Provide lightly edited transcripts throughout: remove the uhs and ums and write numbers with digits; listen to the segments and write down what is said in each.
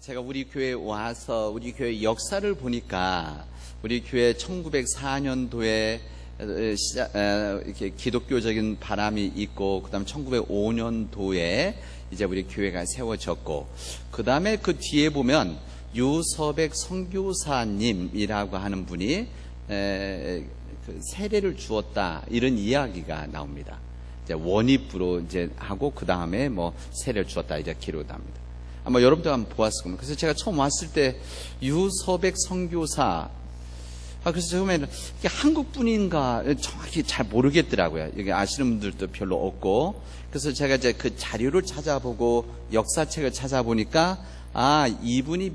제가 우리 교회에 와서 우리 교회 역사를 보니까 우리 교회 1904년도에 이렇게 기독교적인 바람이 있고, 그 다음에 1905년도에 이제 우리 교회가 세워졌고, 그 다음에 그 뒤에 보면 유서백 선교사님이라고 하는 분이 세례를 주었다, 이런 이야기가 나옵니다. 이제 원입부로 이제 하고 그 다음에 뭐 세례를 주었다 이제 기록이 납니다. 아마 여러분도 한번 보았을 겁니다. 그래서 제가 처음 왔을 때 유서백 선교사, 그래서 처음에는 이게 한국 분인가 정확히 잘 모르겠더라고요. 여기 아시는 분들도 별로 없고. 그래서 제가 이제 그 자료를 찾아보고 역사책을 찾아보니까 이분이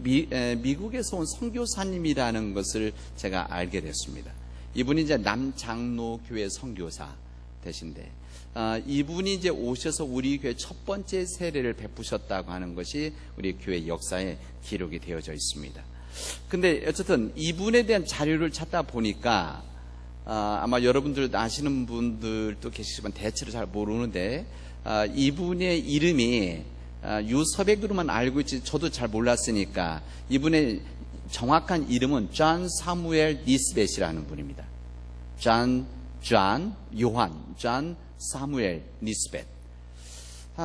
미국에서 온 선교사님이라는 것을 제가 알게 됐습니다. 이분이 이제 남장로교회 선교사 되신데, 이분이 이제 오셔서 우리 교회 첫 번째 세례를 베푸셨다고 하는 것이 우리 교회 역사에 기록이 되어져 있습니다. 근데 어쨌든 이분에 대한 자료를 찾다 보니까 아마 여러분들 아시는 분들도 계시지만 대체로 잘 모르는데, 이분의 이름이 유서백으로만 알고 있지 저도 잘 몰랐으니까 이분의 정확한 이름은 존 사무엘 니스벳이라는 분입니다. 존 사무엘 니스벳.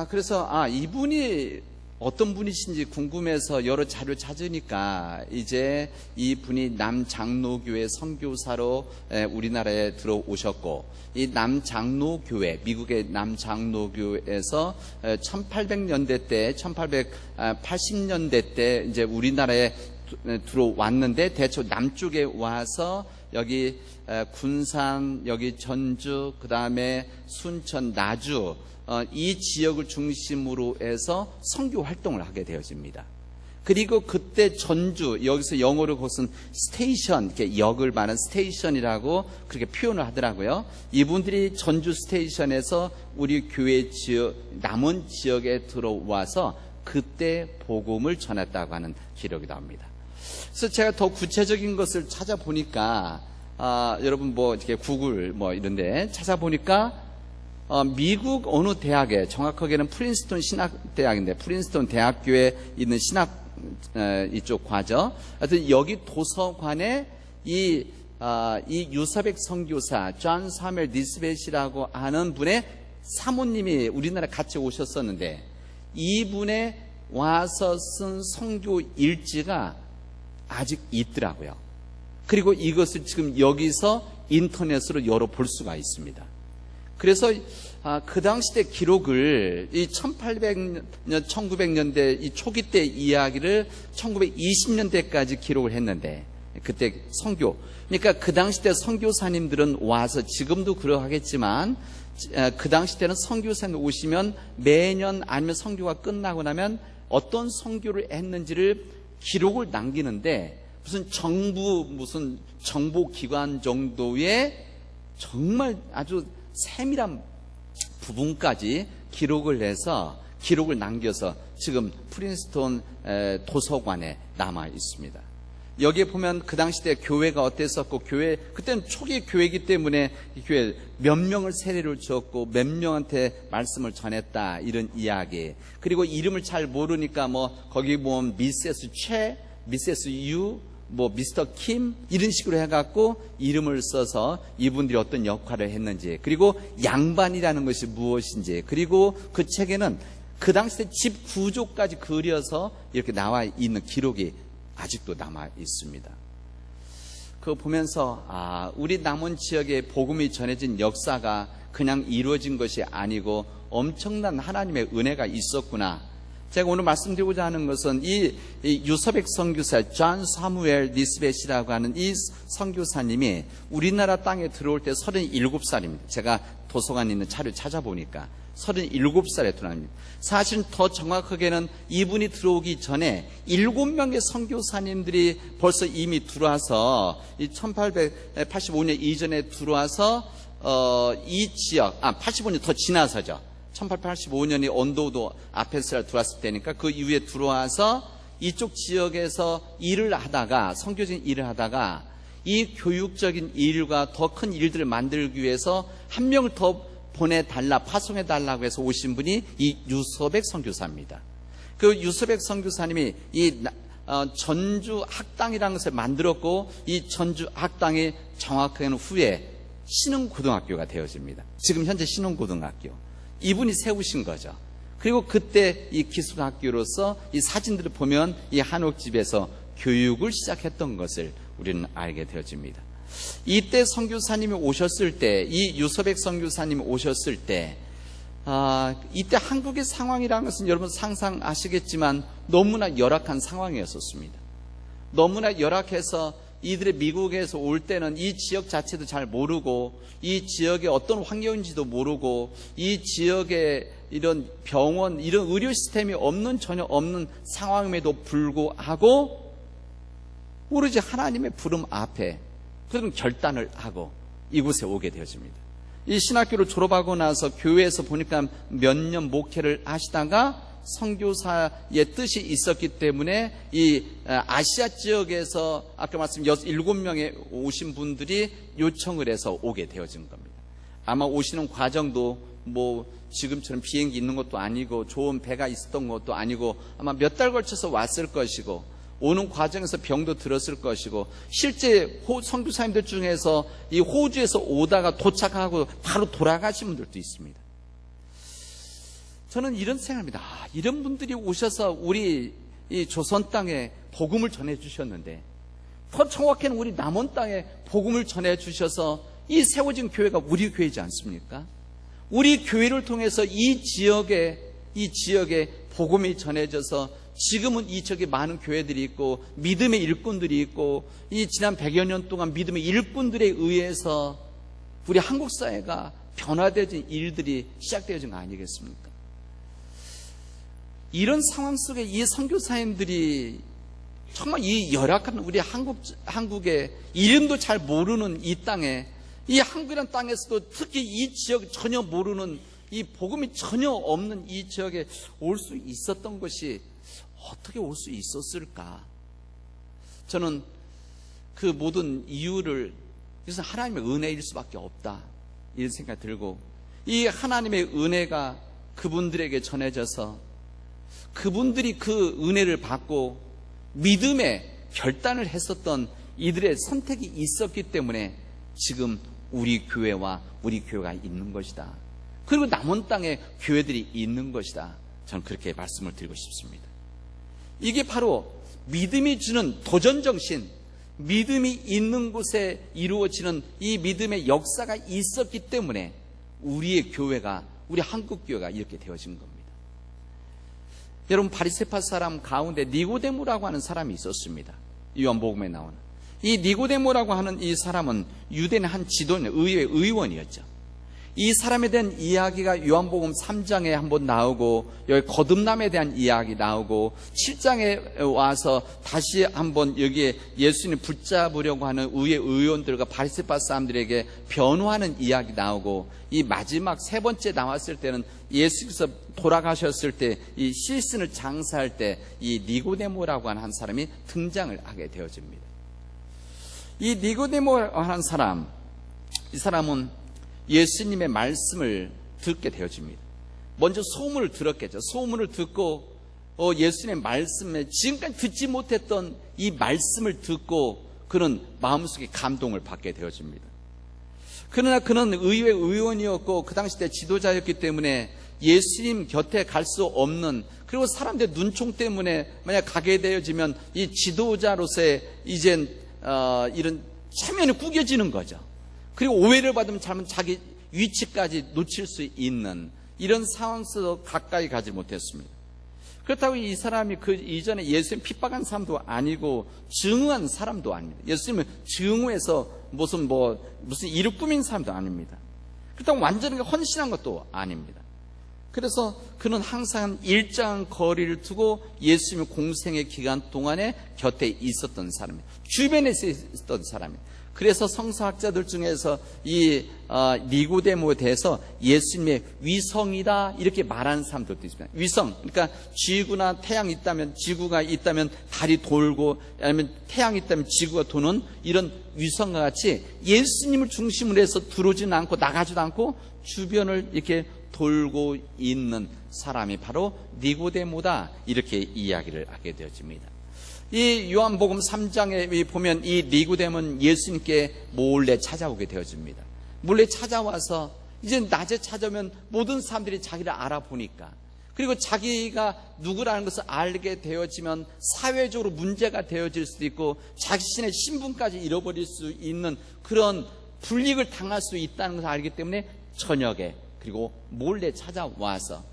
그래서 이분이 어떤 분이신지 궁금해서 여러 자료 찾으니까 이제 이 분이 남장로교회 선교사로 우리나라에 들어오셨고, 이 남장로교회, 미국의 남장로교회에서 1800년대 때, 1880년대 때 이제 우리나라에 들어왔는데, 대충 남쪽에 와서 여기 군산, 여기 전주, 그 다음에 순천, 나주, 이 지역을 중심으로 해서 선교 활동을 하게 되어집니다. 그리고 그때 전주, 여기서 영어로 그것은 스테이션, 이렇게 역을 말하는 스테이션이라고 그렇게 표현을 하더라고요. 이분들이 전주 스테이션에서 우리 교회 지역, 남원 지역에 들어와서 그때 복음을 전했다고 하는 기록이 나옵니다. 그래서 제가 더 구체적인 것을 찾아보니까, 여러분 뭐 이렇게 구글 뭐 이런데 찾아보니까, 미국 어느 대학에, 정확하게는 프린스턴 신학대학인데, 프린스턴 대학교에 있는 신학 이쪽 과죠. 하여튼 여기 도서관에 이 유서백 선교사 존 사무엘 니스벳이라고 하는 분의 사모님이 우리나라 같이 오셨었는데, 이분의 와서 쓴 선교 일지가 아직 있더라고요. 그리고 이것을 지금 여기서 인터넷으로 열어볼 수가 있습니다. 그래서 그 당시 때 기록을 이 1800년, 1900년대 이 초기 때 이야기를 1920년대까지 기록을 했는데, 그때 선교, 그러니까 그 당시 때 선교사님들은 와서, 지금도 그러하겠지만 그 당시 때는 선교사님 오시면 매년 아니면 선교가 끝나고 나면 어떤 선교를 했는지를 기록을 남기는데, 무슨 정보기관 정도의 정말 아주 세밀한 부분까지 기록을 해서, 기록을 남겨서 지금 프린스턴 도서관에 남아 있습니다. 여기에 보면 그 당시 때 교회가 어땠었고, 그때는 초기 교회이기 때문에 이 교회 몇 명을 세례를 주었고 몇 명한테 말씀을 전했다, 이런 이야기. 그리고 이름을 잘 모르니까 뭐 거기 보면 미세스 최, 미세스 유, 뭐 미스터 킴, 이런 식으로 해갖고 이름을 써서 이분들이 어떤 역할을 했는지, 그리고 양반이라는 것이 무엇인지, 그리고 그 책에는 그 당시 때 집 구조까지 그려서 이렇게 나와 있는 기록이 아직도 남아 있습니다. 그거 보면서 우리 남원 지역에 복음이 전해진 역사가 그냥 이루어진 것이 아니고 엄청난 하나님의 은혜가 있었구나. 제가 오늘 말씀드리고자 하는 것은 이 유서백 선교사 존 사무엘 니스벳이라고 하는 이 선교사님이 우리나라 땅에 들어올 때 37살입니다. 제가 도서관에 있는 자료를 찾아보니까 37살에 들어옵니다. 사실은 더 정확하게는 이분이 들어오기 전에 7명의 선교사님들이 벌써 이미 들어와서 이 1885년 이전에 들어와서 이 지역, 85년 더 지나서죠. 1885년이 언도도 아펜스라 들어왔을 때니까 그 이후에 들어와서 이쪽 지역에서 일을 하다가, 선교적인 일을 하다가 이 교육적인 일과 더 큰 일들을 만들기 위해서 한 명을 더 보내달라, 파송해달라고 해서 오신 분이 이 유서백 선교사입니다. 그 유서백 선교사님이 전주 학당이라는 것을 만들었고, 이 전주 학당이 정확하게는 후에 신흥고등학교가 되어집니다. 지금 현재 신흥고등학교. 이분이 세우신 거죠. 그리고 그때 이 기숙학교로서 이 사진들을 보면 이 한옥집에서 교육을 시작했던 것을 우리는 알게 되어집니다. 이때 선교사님이 오셨을 때, 이 유서백 선교사님이 오셨을 때, 이때 한국의 상황이라는 것은 여러분 상상하시겠지만 너무나 열악한 상황이었었습니다. 너무나 열악해서 이들의 미국에서 올 때는 이 지역 자체도 잘 모르고, 이 지역의 어떤 환경인지도 모르고, 이 지역에 이런 병원, 이런 의료 시스템이 전혀 없는 상황임에도 불구하고 오로지 하나님의 부름 앞에 그런 결단을 하고 이곳에 오게 되어집니다. 이 신학교를 졸업하고 나서 교회에서 보니까 몇 년 목회를 하시다가 선교사의 뜻이 있었기 때문에 이 아시아 지역에서 아까 말씀 7명의 오신 분들이 요청을 해서 오게 되어진 겁니다. 아마 오시는 과정도 뭐 지금처럼 비행기 있는 것도 아니고 좋은 배가 있었던 것도 아니고 아마 몇 달 걸쳐서 왔을 것이고, 오는 과정에서 병도 들었을 것이고, 실제 선교사님들 중에서 이 호주에서 오다가 도착하고 바로 돌아가신 분들도 있습니다. 저는 이런 생각합니다. 이런 분들이 오셔서 우리 이 조선 땅에 복음을 전해주셨는데, 더 정확히는 우리 남원 땅에 복음을 전해주셔서 이 세워진 교회가 우리 교회이지 않습니까? 우리 교회를 통해서 이 지역에 복음이 전해져서 지금은 이 지역에 많은 교회들이 있고 믿음의 일꾼들이 있고, 이 지난 100여 년 동안 믿음의 일꾼들에 의해서 우리 한국 사회가 변화되어진 일들이 시작되어진 거 아니겠습니까? 이런 상황 속에 이 선교사님들이 정말 이 열악한 우리 한국의 이름도 잘 모르는 이 땅에, 이 한국이라는 땅에서도 특히 이 지역 전혀 모르는, 이 복음이 전혀 없는 이 지역에 올 수 있었던 것이 어떻게 올 수 있었을까? 저는 그 모든 이유를, 이것은 하나님의 은혜일 수밖에 없다, 이런 생각이 들고, 이 하나님의 은혜가 그분들에게 전해져서 그분들이 그 은혜를 받고 믿음의 결단을 했었던 이들의 선택이 있었기 때문에 지금 우리 교회가 있는 것이다. 그리고 남은 땅에 교회들이 있는 것이다. 저는 그렇게 말씀을 드리고 싶습니다. 이게 바로 믿음이 주는 도전정신, 믿음이 있는 곳에 이루어지는 이 믿음의 역사가 있었기 때문에 우리의 교회가, 우리 한국교회가 이렇게 되어진 겁니다. 여러분, 바리새파 사람 가운데 니고데모라고 하는 사람이 있었습니다. 요한복음에 나오는 이 니고데모라고 하는 이 사람은 유대인의 한 지도인, 의회 의원이었죠. 이 사람에 대한 이야기가 요한복음 3장에 한번 나오고, 여기 거듭남에 대한 이야기 나오고, 7장에 와서 다시 한번 여기에 예수님 붙잡으려고 하는 의회 의원들과 바리새파 사람들에게 변호하는 이야기 나오고, 이 마지막 세 번째 나왔을 때는 예수께서 돌아가셨을 때 이 실신을 장사할 때 이 니고데모라고 하는 한 사람이 등장을 하게 되어집니다. 이 니고데모라고 하는 사람, 이 사람은 예수님의 말씀을 듣게 되어집니다. 먼저 소문을 들었겠죠. 소문을 듣고 예수님의 말씀에 지금까지 듣지 못했던 이 말씀을 듣고 그는 마음속에 감동을 받게 되어집니다. 그러나 그는 의회 의원이었고 그 당시 때 지도자였기 때문에 예수님 곁에 갈 수 없는, 그리고 사람들의 눈총 때문에 만약 가게 되어지면 이 지도자로서의 이젠 이런 체면이 구겨지는 거죠. 그리고 오해를 받으면 잘못 자기 위치까지 놓칠 수 있는 이런 상황 속에서 가까이 가지 못했습니다. 그렇다고 이 사람이 그 이전에 예수님 핍박한 사람도 아니고 증오한 사람도 아닙니다. 예수님을 증오해서 무슨 일을 꾸민 사람도 아닙니다. 그렇다고 완전히 헌신한 것도 아닙니다. 그래서 그는 항상 일정한 거리를 두고 예수님의 공생의 기간 동안에 곁에 있었던 사람입니다. 주변에 있었던 사람입니다. 그래서 성서학자들 중에서 이 니고데모에 대해서 예수님의 위성이다 이렇게 말하는 사람들도 있습니다. 위성, 그러니까 지구나 태양이 있다면, 지구가 있다면 달이 돌고, 아니면 태양이 있다면 지구가 도는 이런 위성과 같이 예수님을 중심으로 해서 들어오지는 않고 나가지도 않고 주변을 이렇게 돌고 있는 사람이 바로 니고데모다, 이렇게 이야기를 하게 되어집니다. 이 요한복음 3장에 보면 이 니고데모는 예수님께 몰래 찾아오게 되어집니다. 몰래 찾아와서 이제 낮에 찾아오면 모든 사람들이 자기를 알아보니까, 그리고 자기가 누구라는 것을 알게 되어지면 사회적으로 문제가 되어질 수도 있고 자신의 신분까지 잃어버릴 수 있는 그런 불이익을 당할 수 있다는 것을 알기 때문에 저녁에 그리고 몰래 찾아와서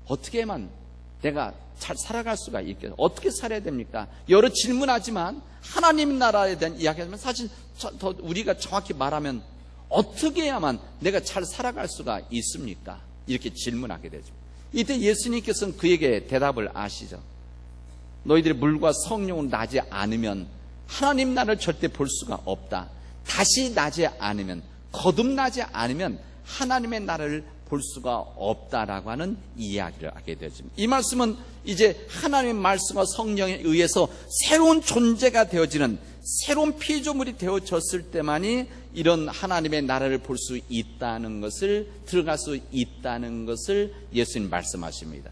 어떻게만 내가 잘 살아갈 수가 있겠어요? 어떻게 살아야 됩니까? 여러 질문하지만 하나님 나라에 대한 이야기하지만 사실 더 우리가 정확히 말하면 어떻게 해야만 내가 잘 살아갈 수가 있습니까? 이렇게 질문하게 되죠. 이때 예수님께서는 그에게 대답을 하시죠. 너희들이 물과 성령으로 나지 않으면 하나님 나라를 절대 볼 수가 없다. 다시 나지 않으면, 거듭나지 않으면 하나님의 나라를 볼 수가 없다라고 하는 이야기를 하게 되죠. 이 말씀은 이제 하나님의 말씀과 성령에 의해서 새로운 존재가 되어지는, 새로운 피조물이 되어졌을 때만이 이런 하나님의 나라를 볼 수 있다는 것을, 들어갈 수 있다는 것을 예수님 말씀하십니다.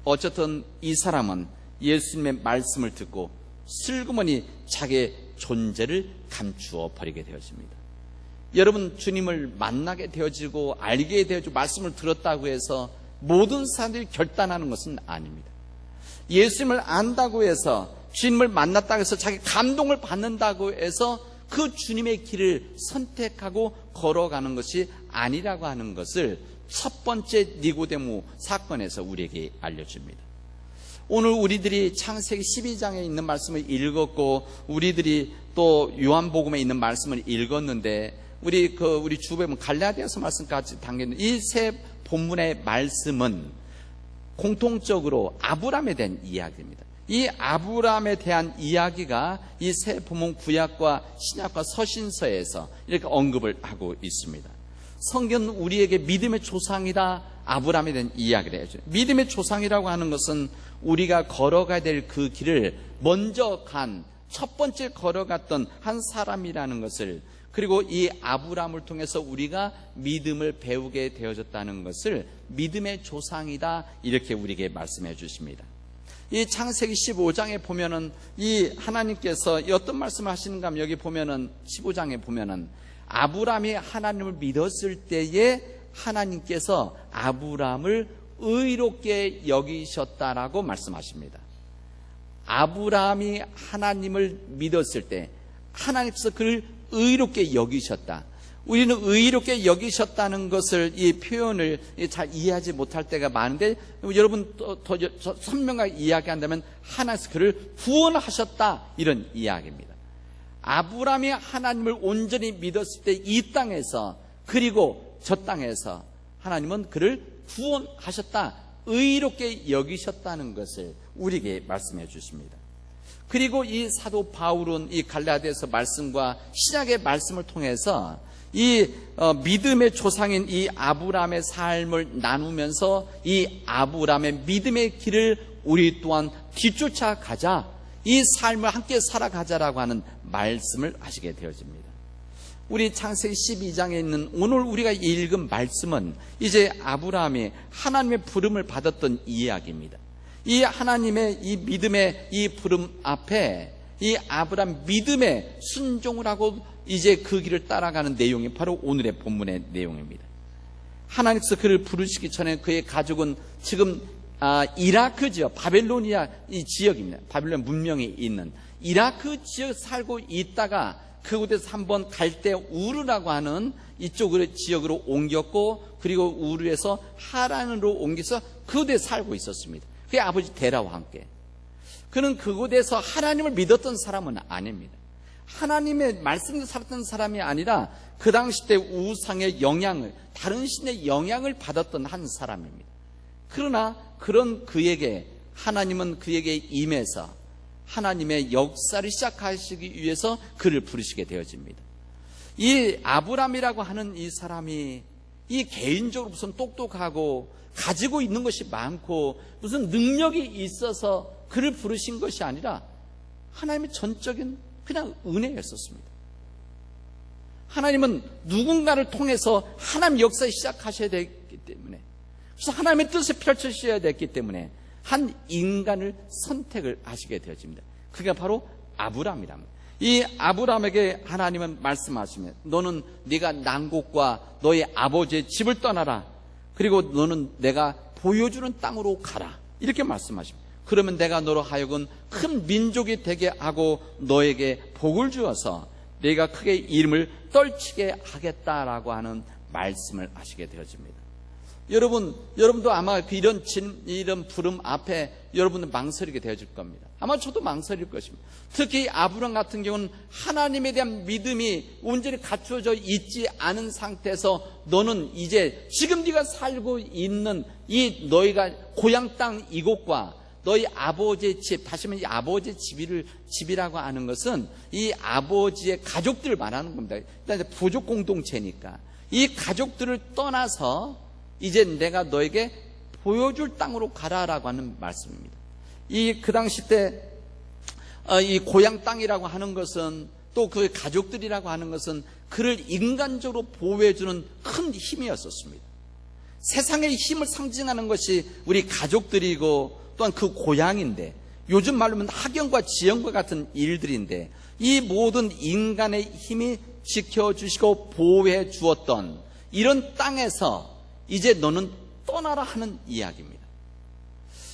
어쨌든 이 사람은 예수님의 말씀을 듣고 슬그머니 자기의 존재를 감추어 버리게 되어집니다. 여러분, 주님을 만나게 되어지고 알게 되어지고 말씀을 들었다고 해서 모든 사람들이 결단하는 것은 아닙니다. 예수님을 안다고 해서, 주님을 만났다고 해서 자기 감동을 받는다고 해서 그 주님의 길을 선택하고 걸어가는 것이 아니라고 하는 것을 첫 번째 니고데모 사건에서 우리에게 알려줍니다. 오늘 우리들이 창세기 12장에 있는 말씀을 읽었고, 우리들이 또 요한복음에 있는 말씀을 읽었는데, 우리 주부에 보면 갈라디아서 말씀까지 담겨있는 이 세 본문의 말씀은 공통적으로 아브라함에 대한 이야기입니다. 이 아브라함에 대한 이야기가 이 세 본문 구약과 신약과 서신서에서 이렇게 언급을 하고 있습니다. 성경은 우리에게 믿음의 조상이다, 아브라함에 대한 이야기를 해줘요. 믿음의 조상이라고 하는 것은 우리가 걸어가야 될 그 길을 먼저 첫 번째 걸어갔던 한 사람이라는 것을, 그리고 이 아브라함을 통해서 우리가 믿음을 배우게 되어졌다는 것을 믿음의 조상이다, 이렇게 우리에게 말씀해 주십니다. 이 창세기 15장에 보면은 이 하나님께서 어떤 말씀을 하시는가 하면, 여기 보면은 15장에 보면은 아브라함이 하나님을 믿었을 때에 하나님께서 아브라함을 의롭게 여기셨다라고 말씀하십니다. 아브라함이 하나님을 믿었을 때 하나님께서 그를 의롭게 여기셨다. 우리는 의롭게 여기셨다는 것을, 이 표현을 잘 이해하지 못할 때가 많은데, 여러분 더 선명하게 이야기한다면 하나님께서 그를 구원하셨다, 이런 이야기입니다. 아브라함이 하나님을 온전히 믿었을 때 이 땅에서, 그리고 저 땅에서 하나님은 그를 구원하셨다, 의롭게 여기셨다는 것을 우리에게 말씀해 주십니다. 그리고 이 사도 바울은 이 갈라디아서 말씀과 신약의 말씀을 통해서 이 믿음의 조상인 이 아브라함의 삶을 나누면서 이 아브라함의 믿음의 길을 우리 또한 뒤쫓아가자, 이 삶을 함께 살아가자라고 하는 말씀을 하시게 되어집니다. 우리 창세기 12장에 있는 오늘 우리가 읽은 말씀은 이제 아브라함이 하나님의 부름을 받았던 이야기입니다. 이 하나님의 이 믿음의 이 부름 앞에 이 아브라함 믿음에 순종을 하고 이제 그 길을 따라가는 내용이 바로 오늘의 본문의 내용입니다. 하나님께서 그를 부르시기 전에 그의 가족은 지금 이라크죠, 바벨로니아 이 지역입니다. 바벨론 문명이 있는 이라크 지역에 살고 있다가 그곳에서 한번 갈대 우르라고 하는 이쪽으로 지역으로 옮겼고, 그리고 우르에서 하란으로 옮겨서 그곳에 살고 있었습니다. 그의 아버지 데라와 함께. 그는 그곳에서 하나님을 믿었던 사람은 아닙니다. 하나님의 말씀을 살았던 사람이 아니라 그 당시 때 우상의 영향을, 다른 신의 영향을 받았던 한 사람입니다. 그러나 그런 그에게 하나님은 그에게 임해서 하나님의 역사를 시작하시기 위해서 그를 부르시게 되어집니다. 이 아브라함이라고 하는 이 사람이 이 개인적으로 무슨 똑똑하고 가지고 있는 것이 많고 무슨 능력이 있어서 그를 부르신 것이 아니라 하나님의 전적인 그냥 은혜였었습니다. 하나님은 누군가를 통해서 하나님 역사 시작하셔야 되기 때문에, 그래서 하나님의 뜻을 펼치셔야 됐기 때문에 한 인간을 선택을 하시게 되어집니다. 그게 바로 아브라함이랍니다. 이 아브라함에게 하나님은 말씀하시면, 너는 네가 난곳과 너의 아버지의 집을 떠나라. 그리고 너는 내가 보여주는 땅으로 가라. 이렇게 말씀하십니다. 그러면 내가 너로 하여금 큰 민족이 되게 하고 너에게 복을 주어서 네가 크게 이름을 떨치게 하겠다라고 하는 말씀을 하시게 되어집니다. 여러분도 아마 이런 부름 앞에 여러분은 망설이게 되어질 겁니다. 아마 저도 망설일 것입니다. 특히 아브라함 같은 경우는 하나님에 대한 믿음이 온전히 갖춰져 있지 않은 상태에서 너는 이제 지금 네가 살고 있는 이 너희가 고향 땅 이곳과 너희 아버지의 집, 다시 말하면 이 아버지의 집이라고 하는 것은 이 아버지의 가족들을 말하는 겁니다. 일단 이제 부족 공동체니까 이 가족들을 떠나서 이제 내가 너에게 보여줄 땅으로 가라라고 하는 말씀입니다. 그 당시 때 이 고향 땅이라고 하는 것은, 또 그 가족들이라고 하는 것은 그를 인간적으로 보호해주는 큰 힘이었었습니다. 세상의 힘을 상징하는 것이 우리 가족들이고 또한 그 고향인데, 요즘 말로 하면 학연과 지연과 같은 일들인데, 이 모든 인간의 힘이 지켜주시고 보호해 주었던 이런 땅에서 이제 너는 떠나라 하는 이야기입니다.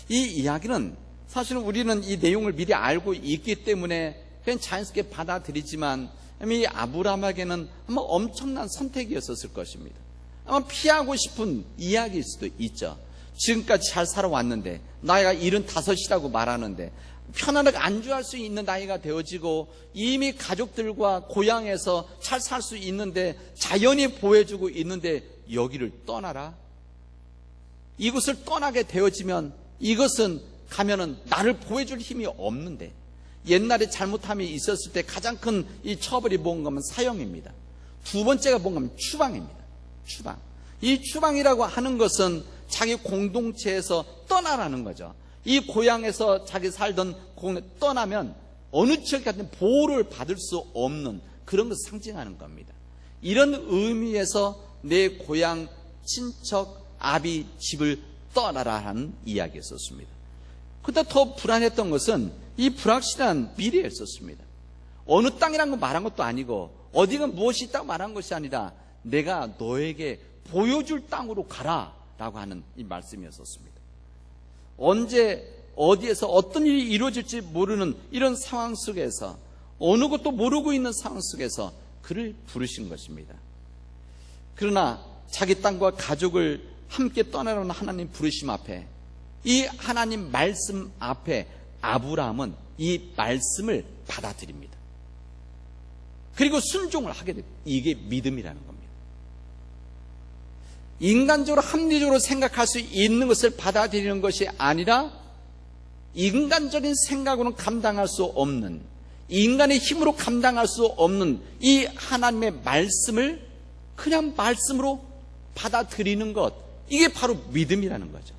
이 이야기는 사실은 우리는 이 내용을 미리 알고 있기 때문에 그냥 자연스럽게 받아들이지만, 이 아브라함에게는 아마 엄청난 선택이었었을 것입니다. 아마 피하고 싶은 이야기일 수도 있죠. 지금까지 잘 살아왔는데, 나이가 75이라고 말하는데 편안하게 안주할 수 있는 나이가 되어지고 이미 가족들과 고향에서 잘 살 수 있는데, 자연이 보여주고 있는데 여기를 떠나라? 이곳을 떠나게 되어지면 이것은 가면은 나를 보호해줄 힘이 없는데, 옛날에 잘못함이 있었을 때 가장 큰 이 처벌이 뭔가 하면 사형입니다. 두 번째가 뭔가 하면 추방입니다. 추방. 이 추방이라고 하는 것은 자기 공동체에서 떠나라는 거죠. 이 고향에서 자기 살던 공동체 떠나면 어느 지역에 가든 보호를 받을 수 없는 그런 것을 상징하는 겁니다. 이런 의미에서 내 고향, 친척, 아비 집을 떠나라 하는 이야기였었습니다. 그런데 더 불안했던 것은 이 불확실한 미래였었습니다. 어느 땅이라는 걸 말한 것도 아니고 어디가 무엇이 있다고 말한 것이 아니라 내가 너에게 보여줄 땅으로 가라 라고 하는 이 말씀이었었습니다. 언제 어디에서 어떤 일이 이루어질지 모르는 이런 상황 속에서, 어느 것도 모르고 있는 상황 속에서 그를 부르신 것입니다. 그러나 자기 땅과 가족을 함께 떠나라는 하나님 부르심 앞에, 이 하나님 말씀 앞에 아브라함은 이 말씀을 받아들입니다. 그리고 순종을 하게 됩니다. 이게 믿음이라는 겁니다. 인간적으로 합리적으로 생각할 수 있는 것을 받아들이는 것이 아니라 인간적인 생각으로는 감당할 수 없는, 인간의 힘으로 감당할 수 없는 이 하나님의 말씀을 그냥 말씀으로 받아들이는 것, 이게 바로 믿음이라는 거죠.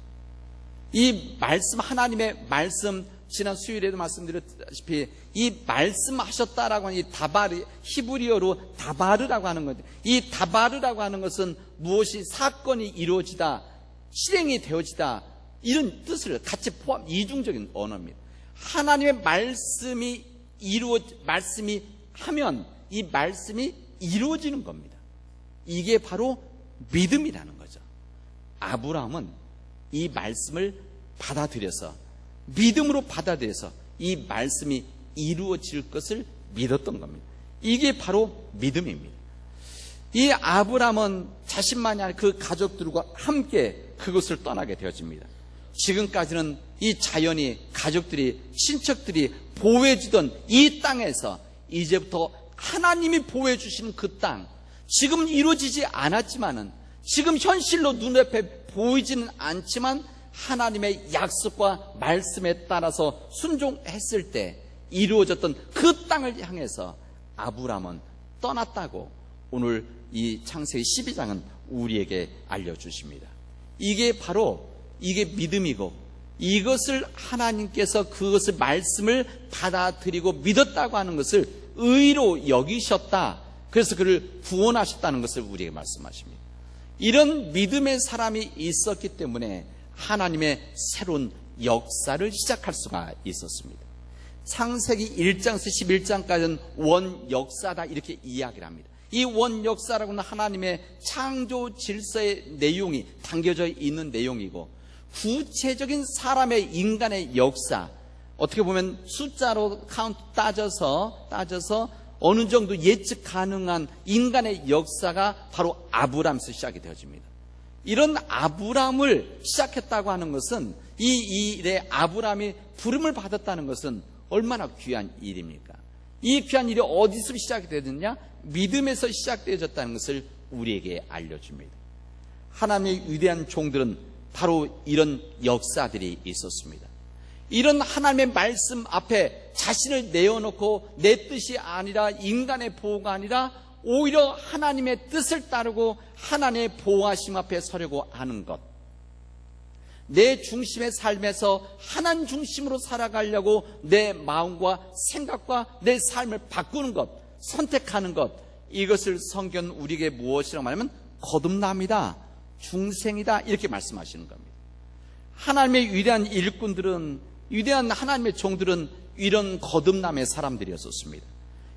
이 말씀, 하나님의 말씀, 지난 수요일에도 말씀드렸다시피 이 말씀하셨다라고 하는 이 다바르, 히브리어로 다바르라고 하는 건데, 이 다바르라고 하는 것은 무엇이 사건이 이루어지다, 실행이 되어지다, 이런 뜻을 같이 포함, 이중적인 언어입니다. 하나님의 말씀이 말씀이 하면 이 말씀이 이루어지는 겁니다. 이게 바로 믿음이라는 거죠. 아브라함은 이 말씀을 받아들여서, 믿음으로 받아들여서 이 말씀이 이루어질 것을 믿었던 겁니다. 이게 바로 믿음입니다. 이 아브라함은 자신만이 아니라 그 가족들과 함께 그곳을 떠나게 되어집니다. 지금까지는 이 자연이, 가족들이, 친척들이 보호해주던 이 땅에서 이제부터 하나님이 보호해주시는 그 땅, 지금 이루어지지 않았지만은, 지금 현실로 눈앞에 보이지는 않지만 하나님의 약속과 말씀에 따라서 순종했을 때 이루어졌던 그 땅을 향해서 아브라함은 떠났다고 오늘 이 창세기 12장은 우리에게 알려주십니다. 이게 바로, 이게 믿음이고, 이것을 하나님께서 그것을 말씀을 받아들이고 믿었다고 하는 것을 의로 여기셨다, 그래서 그를 구원하셨다는 것을 우리에게 말씀하십니다. 이런 믿음의 사람이 있었기 때문에 하나님의 새로운 역사를 시작할 수가 있었습니다. 창세기 1장에서 11장까지는 원역사다 이렇게 이야기를 합니다. 이 원역사라고는 하나님의 창조 질서의 내용이 담겨져 있는 내용이고, 구체적인 사람의 인간의 역사, 어떻게 보면 숫자로 카운트 따져서 어느 정도 예측 가능한 인간의 역사가 바로 아브람에서 시작이 되어집니다. 이런 아브람을 시작했다고 하는 것은, 이 일에 아브람이 부름을 받았다는 것은 얼마나 귀한 일입니까? 이 귀한 일이 어디서 시작이 되었느냐? 믿음에서 시작되어졌다는 것을 우리에게 알려줍니다. 하나님의 위대한 종들은 바로 이런 역사들이 있었습니다. 이런 하나님의 말씀 앞에 자신을 내어놓고 내 뜻이 아니라 인간의 보호가 아니라 오히려 하나님의 뜻을 따르고 하나님의 보호하심 앞에 서려고 하는 것, 내 중심의 삶에서 하나님 중심으로 살아가려고 내 마음과 생각과 내 삶을 바꾸는 것, 선택하는 것, 이것을 성경은 우리에게 무엇이라고 말하면 거듭남이다, 중생이다 이렇게 말씀하시는 겁니다. 하나님의 위대한 일꾼들은, 위대한 하나님의 종들은 이런 거듭남의 사람들이었습니다.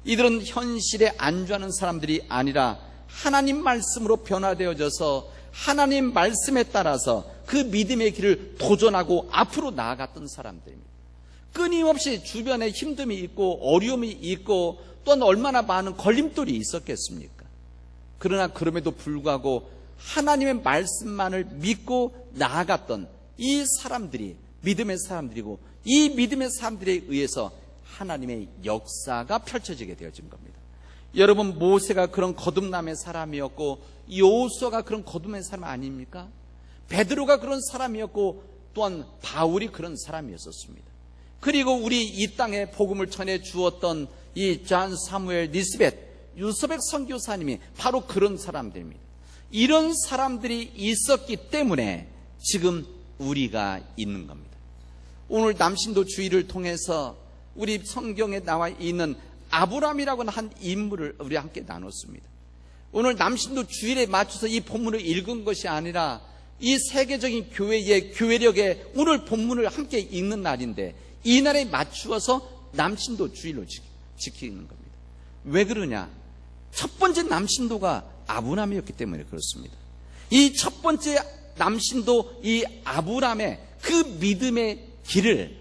이들은 현실에 안주하는 사람들이 아니라 하나님 말씀으로 변화되어져서 하나님 말씀에 따라서 그 믿음의 길을 도전하고 앞으로 나아갔던 사람들입니다. 끊임없이 주변에 힘듦이 있고 어려움이 있고 또한 얼마나 많은 걸림돌이 있었겠습니까? 그러나 그럼에도 불구하고 하나님의 말씀만을 믿고 나아갔던 이 사람들이 믿음의 사람들이고, 이 믿음의 사람들에 의해서 하나님의 역사가 펼쳐지게 되어진 겁니다. 여러분, 모세가 그런 거듭남의 사람이었고 여호수아가 그런 거듭남의 사람 아닙니까? 베드로가 그런 사람이었고 또한 바울이 그런 사람이었습니다. 그리고 우리 이 땅에 복음을 전해 주었던 이 존 사무엘 니스벳 유서백 선교사님이 바로 그런 사람들입니다. 이런 사람들이 있었기 때문에 지금 우리가 있는 겁니다. 오늘 남신도 주의를 통해서 우리 성경에 나와 있는 아브람이라고 하는 한 인물을 우리 함께 나눴습니다. 오늘 남신도 주일에 맞춰서 이 본문을 읽은 것이 아니라 이 세계적인 교회의 교회력에 오늘 본문을 함께 읽는 날인데, 이 날에 맞추어서 남신도 주일로 지키는 겁니다. 왜 그러냐? 첫 번째 남신도가 아브람이었기 때문에 그렇습니다. 이 첫 번째 남신도, 이 아브람의 그 믿음의 길을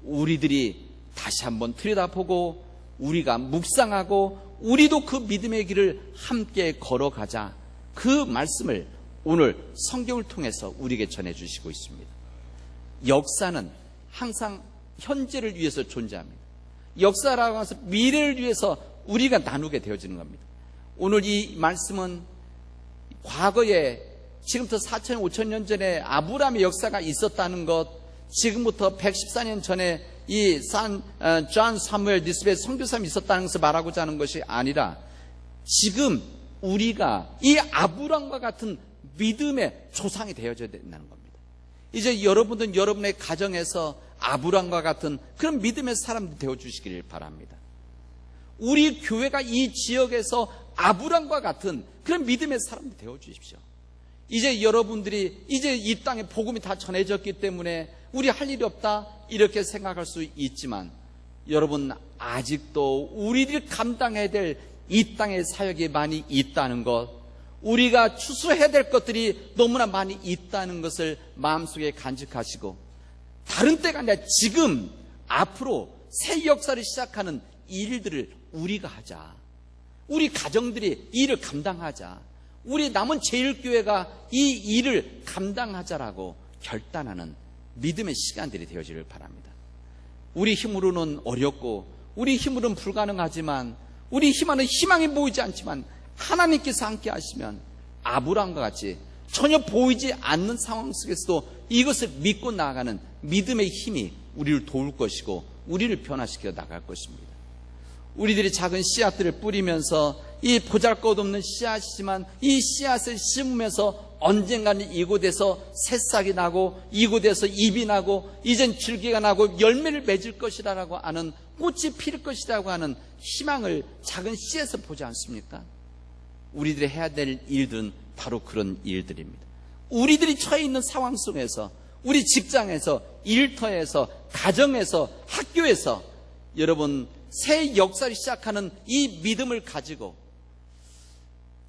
우리들이 다시 한번 들여다보고 우리가 묵상하고 우리도 그 믿음의 길을 함께 걸어가자, 그 말씀을 오늘 성경을 통해서 우리에게 전해주시고 있습니다. 역사는 항상 현재를 위해서 존재합니다. 역사라고 해서 미래를 위해서 우리가 나누게 되어지는 겁니다. 오늘 이 말씀은 과거에, 지금부터 4천, 5천 년 전에 아브람의 역사가 있었다는 것, 지금부터 114년 전에 이 존 사무엘 니스벳 선교사님이 있었다는 것을 말하고자 하는 것이 아니라, 지금 우리가 이 아브람과 같은 믿음의 조상이 되어져야 된다는 겁니다. 이제 여러분들은 여러분의 가정에서 아브람과 같은 그런 믿음의 사람들 되어주시기를 바랍니다. 우리 교회가 이 지역에서 아브람과 같은 그런 믿음의 사람들 되어주십시오. 이제 여러분들이 이제 이 땅에 복음이 다 전해졌기 때문에 우리 할 일이 없다 이렇게 생각할 수 있지만, 여러분 아직도 우리들이 감당해야 될 이 땅의 사역이 많이 있다는 것, 우리가 추수해야 될 것들이 너무나 많이 있다는 것을 마음속에 간직하시고, 다른 때가 아니라 지금 앞으로 새 역사를 시작하는 일들을 우리가 하자. 우리 가정들이 이 일을 감당하자. 우리 남은 제일교회가 이 일을 감당하자라고 결단하는 믿음의 시간들이 되어지길 바랍니다. 우리 힘으로는 어렵고 우리 힘으로는 불가능하지만, 우리 힘에는 희망이 보이지 않지만 하나님께서 함께 하시면 아브람과 같이 전혀 보이지 않는 상황 속에서도 이것을 믿고 나아가는 믿음의 힘이 우리를 도울 것이고 우리를 변화시켜 나갈 것입니다. 우리들이 작은 씨앗들을 뿌리면서 이 보잘것없는 씨앗이지만 이 씨앗을 심으면서 언젠가는 이곳에서 새싹이 나고 이곳에서 잎이 나고 이젠 줄기가 나고 열매를 맺을 것이라고 하는, 꽃이 필 것이라고 하는 희망을 작은 씨에서 보지 않습니까? 우리들이 해야 될 일들은 바로 그런 일들입니다. 우리들이 처해 있는 상황 속에서, 우리 직장에서, 일터에서, 가정에서, 학교에서 여러분 새 역사를 시작하는 이 믿음을 가지고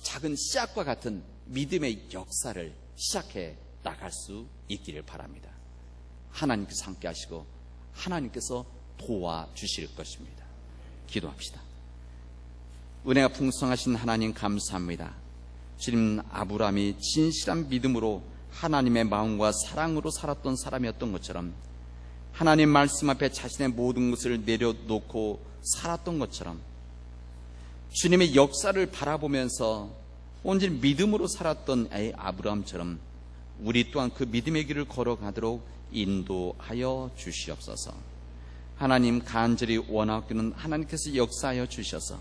작은 씨앗과 같은 믿음의 역사를 시작해 나갈 수 있기를 바랍니다. 하나님께서 함께 하시고 하나님께서 도와주실 것입니다. 기도합시다. 은혜가 풍성하신 하나님 감사합니다. 주님, 아브라함이 진실한 믿음으로 하나님의 마음과 사랑으로 살았던 사람이었던 것처럼, 하나님 말씀 앞에 자신의 모든 것을 내려놓고 살았던 것처럼, 주님의 역사를 바라보면서 온전히 믿음으로 살았던 아브라함처럼 우리 또한 그 믿음의 길을 걸어가도록 인도하여 주시옵소서. 하나님, 간절히 원하옵기는 하나님께서 역사하여 주셔서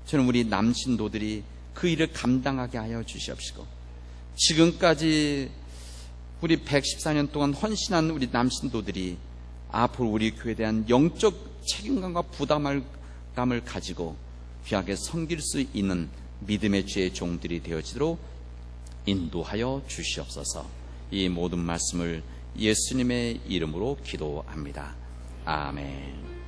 저는 우리 남신도들이 그 일을 감당하게 하여 주시옵시고, 지금까지 우리 114년 동안 헌신한 우리 남신도들이 앞으로 우리 교회에 대한 영적 책임감과 부담감을 가지고 귀하게 섬길 수 있는 믿음의 주의 종들이 되어지도록 인도하여 주시옵소서. 이 모든 말씀을 예수님의 이름으로 기도합니다. 아멘.